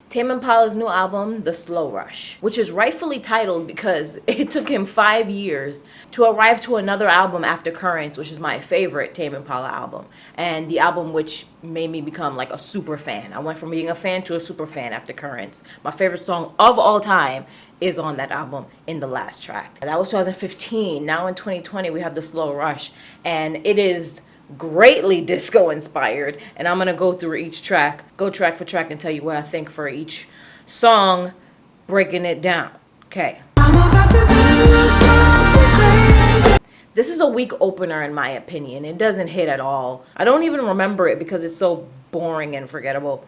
Tame Impala's new album, The Slow Rush, which is rightfully titled because it took him 5 years to arrive to another album after Currents, which is my favorite Tame Impala album, and the album which made me become like a super fan. I went from being a fan to a super fan after Currents. My favorite song of all time is on that album in the last track. That was 2015. Now in 2020, we have The Slow Rush, and it is greatly disco inspired, and I'm gonna go through each track, go track for track, and tell you what I think for each song, breaking it down. Okay. This is a weak opener in my opinion. It doesn't hit at all. I don't even remember it because it's so boring and forgettable.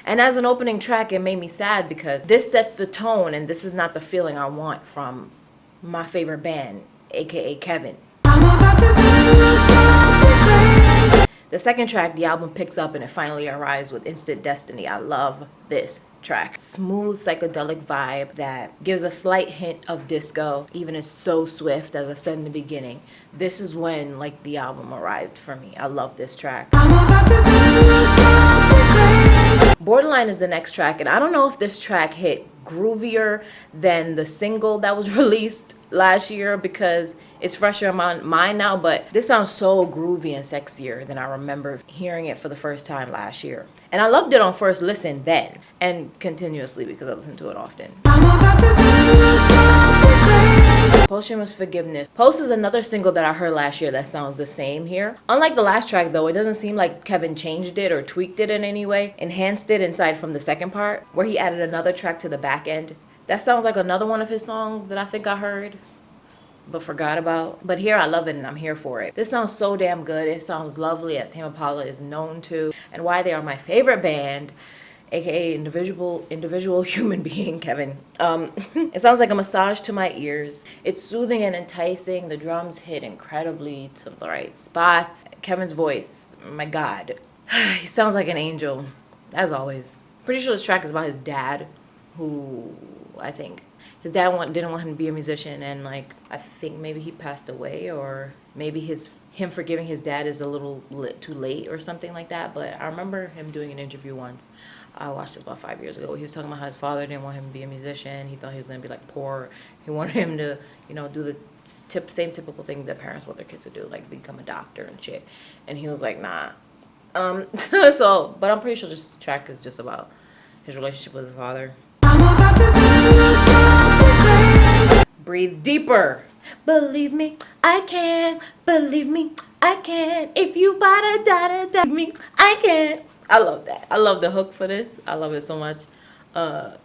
And as an opening track, it made me sad because this sets the tone, and this is not the feeling I want from my favorite band, aka Kevin. The second track, the album picks up and it finally arrives with Instant Destiny. I love this track. Smooth psychedelic vibe that gives a slight hint of disco, even it's so swift, as I said in the beginning. This is when like the album arrived for me. I love this track. Borderline is the next track, and I don't know if this track hit groovier than the single that was released last year because it's fresher in my mind now, but this sounds so groovy and sexier than I remember hearing it for the first time last year. And I loved it on first listen then, and continuously because I listen to it often. Posthumous Forgiveness. Post is another single that I heard last year that sounds the same here. Unlike the last track though, it doesn't seem like Kevin changed it or tweaked it in any way, enhanced it inside from the second part, where he added another track to the back end. That sounds like another one of his songs that I think I heard but forgot about. But here I love it and I'm here for it. This sounds so damn good. It sounds lovely, as Tame Impala is known to, and why they are my favorite band, aka individual human being, Kevin. It sounds like a massage to my ears. It's soothing and enticing. The drums hit incredibly to the right spots. Kevin's voice, my God, he sounds like an angel, as always. Pretty sure this track is about his dad, who I think his dad didn't want him to be a musician, and like I think maybe he passed away, or maybe him forgiving his dad is a little too late or something like that. But I remember him doing an interview once. I watched this about 5 years ago. He was talking about how his father didn't want him to be a musician. He thought he was going to be like poor. He wanted him to, do the same typical thing that parents want their kids to do, like become a doctor and shit. And he was like, nah. But I'm pretty sure this track is just about his relationship with his father. Breathe deeper. Believe me, I can. Believe me, I can. If you bada me, I can. I love that. I love the hook for this. I love it so much. Yeah.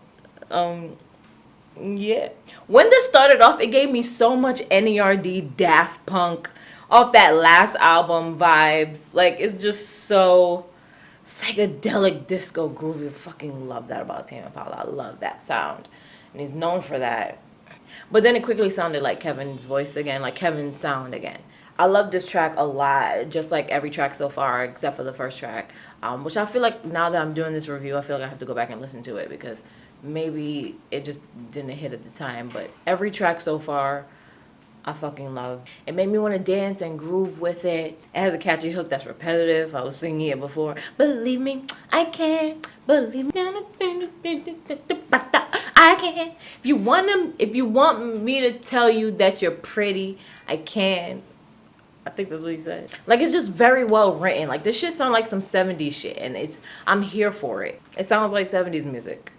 When this started off, it gave me so much NERD Daft Punk off that last album vibes. Like, it's just so psychedelic disco groovy. I fucking love that about Tame Impala. I love that sound. And he's known for that. But then it quickly sounded like Kevin's voice again, like Kevin's sound again. I love this track a lot, just like every track so far, except for the first track, which I feel like now that I'm doing this review, I feel like I have to go back and listen to it because maybe it just didn't hit at the time. But every track so far, I fucking love. It made me want to dance and groove with it. It has a catchy hook that's repetitive. I was singing it before. Believe me, I can. Believe me, I can. If you want me to tell you that you're pretty, I can. I think that's what he said. Like, it's just very well written. Like, this shit sounds like some 70s shit, and I'm here for it. It sounds like 70s music.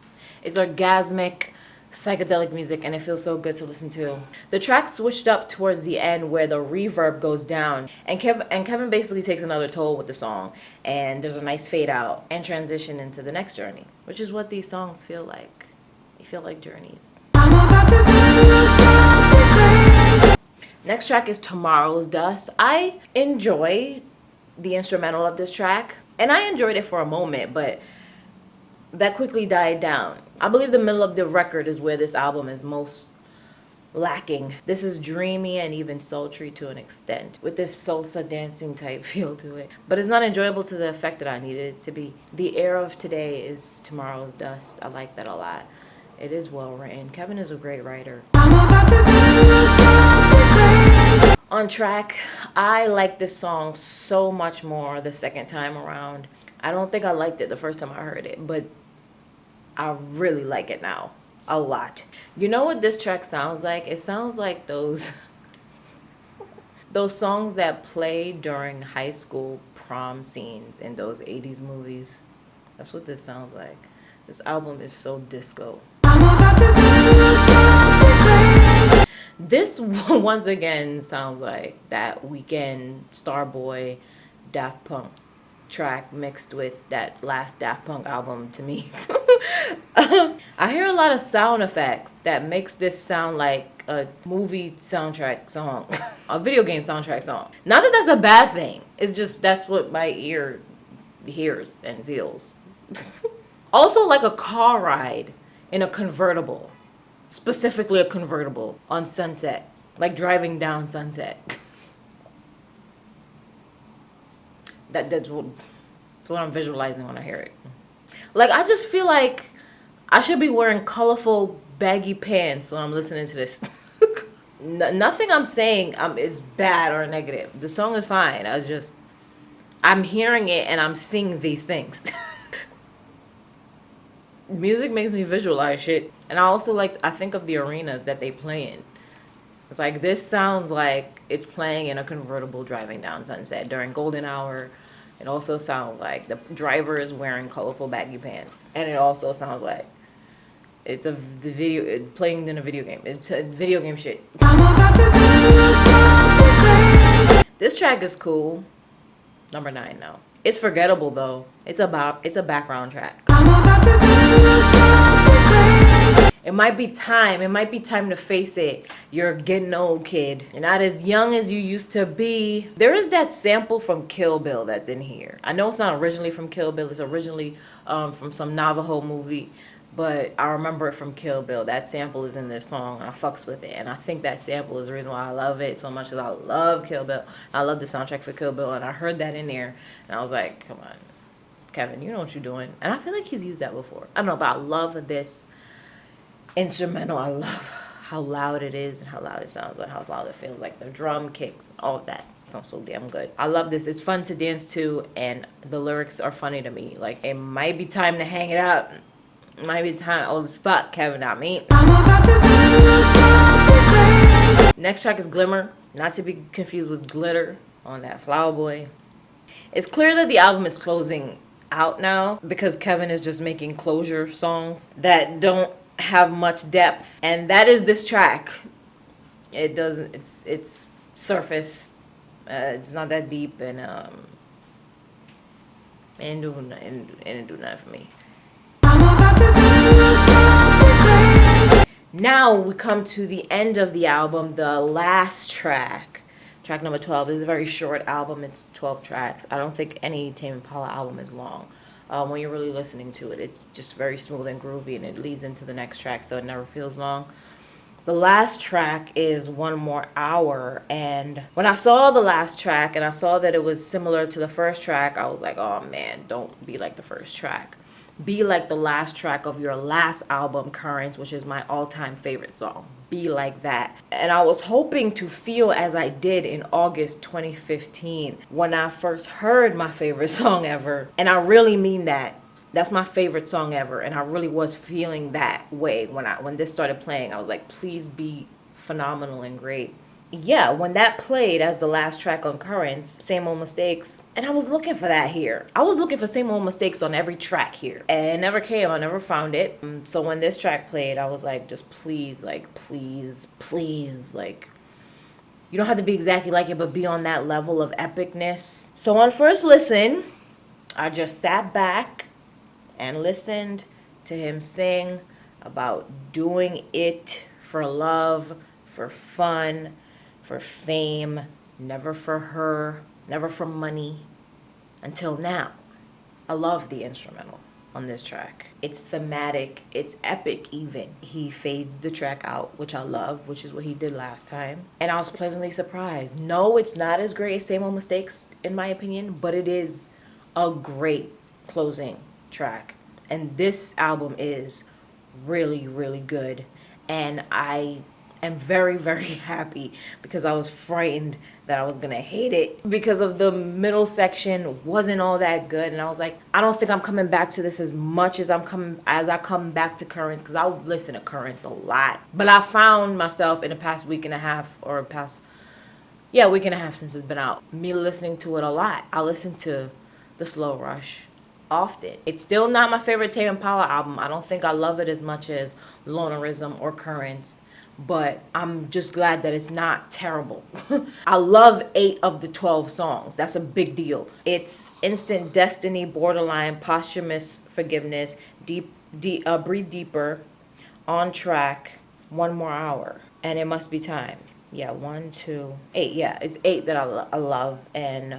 It's orgasmic, psychedelic music, and it feels so good to listen to. The track switched up towards the end where the reverb goes down, and Kevin basically takes another toll with the song, and there's a nice fade out and transition into the next journey, which is what these songs feel like. They feel like journeys. Next track is Tomorrow's Dust. I enjoy the instrumental of this track, and I enjoyed it for a moment, but that quickly died down. I believe the middle of the record is where this album is most lacking. This is dreamy and even sultry to an extent, with this salsa dancing type feel to it. But it's not enjoyable to the effect that I needed it to be. The air of today is Tomorrow's Dust. I like that a lot. It is well written. Kevin is a great writer. On track, I like this song so much more the second time around. I don't think I liked it the first time I heard it, but I really like it now. A lot. You know what this track sounds like? It sounds like those songs that play during high school prom scenes in those 80s movies. That's what this sounds like. This album is so disco. This once again sounds like that Weekend Starboy Daft Punk track mixed with that last Daft Punk album to me. I hear a lot of sound effects that makes this sound like a movie soundtrack song, a video game soundtrack song. Not that that's a bad thing. It's just that's what my ear hears and feels. Also, like a car ride in a convertible, specifically a convertible on Sunset, like driving down Sunset. That's what I'm visualizing when I hear it. Like, I just feel like I should be wearing colorful baggy pants when I'm listening to this. Nothing I'm saying is bad or negative. The song is fine. I'm hearing it and I'm seeing these things. Music makes me visualize shit. And I think of the arenas that they play in. It's like, this sounds like it's playing in a convertible driving down Sunset during golden hour. It also sounds like the driver is wearing colorful baggy pants. And it also sounds like it's playing in a video game. It's a video game shit. This track is cool. Number 9 now. It's forgettable though. It's a background track. It might be time. It might be time to face it. You're getting old, kid. You're not as young as you used to be. There is that sample from Kill Bill that's in here. I know it's not originally from Kill Bill. It's originally from some Navajo movie. But I remember it from Kill Bill. That sample is in this song, and I fucks with it. And I think that sample is the reason why I love it so much, because I love Kill Bill. I love the soundtrack for Kill Bill, and I heard that in there. And I was like, come on, Kevin, you know what you're doing. And I feel like he's used that before. I don't know, but I love this instrumental. I love how loud it is and how loud it sounds, like how loud it feels, like the drum kicks, all of that. It sounds so damn good. I love this. It's fun to dance to, and the lyrics are funny to me. Like, it might be time to hang it up. It might be time old as fuck, Kevin, not me. Next track is Glimmer, not to be confused with Glitter on that Flower Boy. It's clear that the album is closing out now because Kevin is just making closure songs that don't have much depth, and that is this track. It doesn't. It's surface. It's not that deep, and it didn't do nothing for me. Now we come to the end of the album, the last track. Track number 12 is a very short album. It's 12 tracks. I don't think any Tame Impala album is long. When you're really listening to it, it's just very smooth and groovy, and it leads into the next track, so it never feels long. The last track is 1 More Hour, and when I saw the last track and I saw that it was similar to the first track, I was like, oh man, don't be like the first track. Be like the last track of your last album, Currents, which is my all-time favorite song. Be like that. And I was hoping to feel as I did in August 2015 when I first heard my favorite song ever. And I really mean that. That's my favorite song ever. And I really was feeling that way when this started playing. I was like, please be phenomenal and great. Yeah, when that played as the last track on Currents, Same Old Mistakes, and I was looking for that here. I was looking for Same Old Mistakes on every track here, and it never came. I never found it. So when this track played, I was like, just please, like, please, like, you don't have to be exactly like it, but be on that level of epicness. So on first listen, I just sat back and listened to him sing about doing it for love, for fun, for fame, never for her, never for money, until now. I love the instrumental on this track. It's thematic, it's epic even. He fades the track out, which I love, which is what he did last time. And I was pleasantly surprised. No, it's not as great as Same Old Mistakes, in my opinion, but it is a great closing track. And this album is really, really good. And I and very, very happy because I was frightened that I was gonna hate it because of the middle section wasn't all that good, and I was like, I don't think I'm coming back to this as much as I come back to Currents, because I listen to Currents a lot. But I found myself in the past week and a half, or past, yeah, week and a half since it's been out, me listening to it a lot. I listen to the Slow Rush often. It's still not my favorite Tame Impala album. I don't think I love it as much as Lonerism or Currents, but I'm just glad that it's not terrible. I love 8 of the 12 songs. That's a big deal. It's Instant Destiny, Borderline, Posthumous Forgiveness, Breathe Deeper, On Track, One More Hour, and It Must Be Time. Yeah, 1, 2, 8. Yeah, it's 8 that I love, and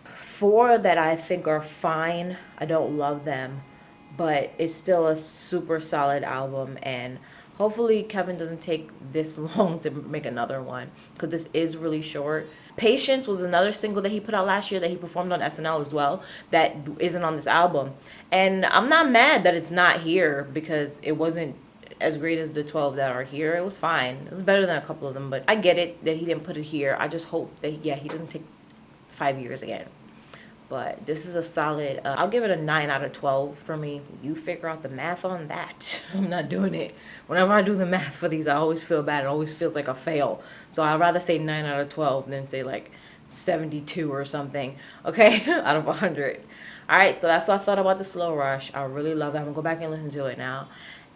4 that I think are fine. I don't love them, but it's still a super solid album, and hopefully Kevin doesn't take this long to make another one, because this is really short. Patience was another single that he put out last year that he performed on SNL as well, that isn't on this album. And I'm not mad that it's not here, because it wasn't as great as the 12 that are here. It was fine. It was better than a couple of them, but I get it that he didn't put it here. I just hope that, yeah, he doesn't take 5 years again. But this is a solid, I'll give it a 9 out of 12 for me. You figure out the math on that. I'm not doing it. Whenever I do the math for these, I always feel bad. It always feels like a fail. So I'd rather say 9 out of 12 than say like 72 or something, okay, out of 100. All right, so that's what I thought about the Slow Rush. I really love it. I'm going to go back and listen to it now.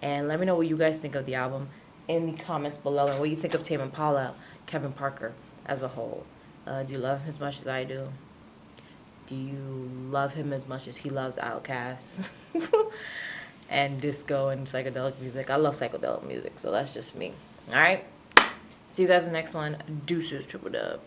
And let me know what you guys think of the album in the comments below, and what you think of Tame Impala, Kevin Parker, as a whole. Do you love him as much as I do? Do you love him as much as he loves Outkast and disco and psychedelic music? I love psychedelic music, so that's just me. All right? See you guys in the next one. Deuces, triple dub.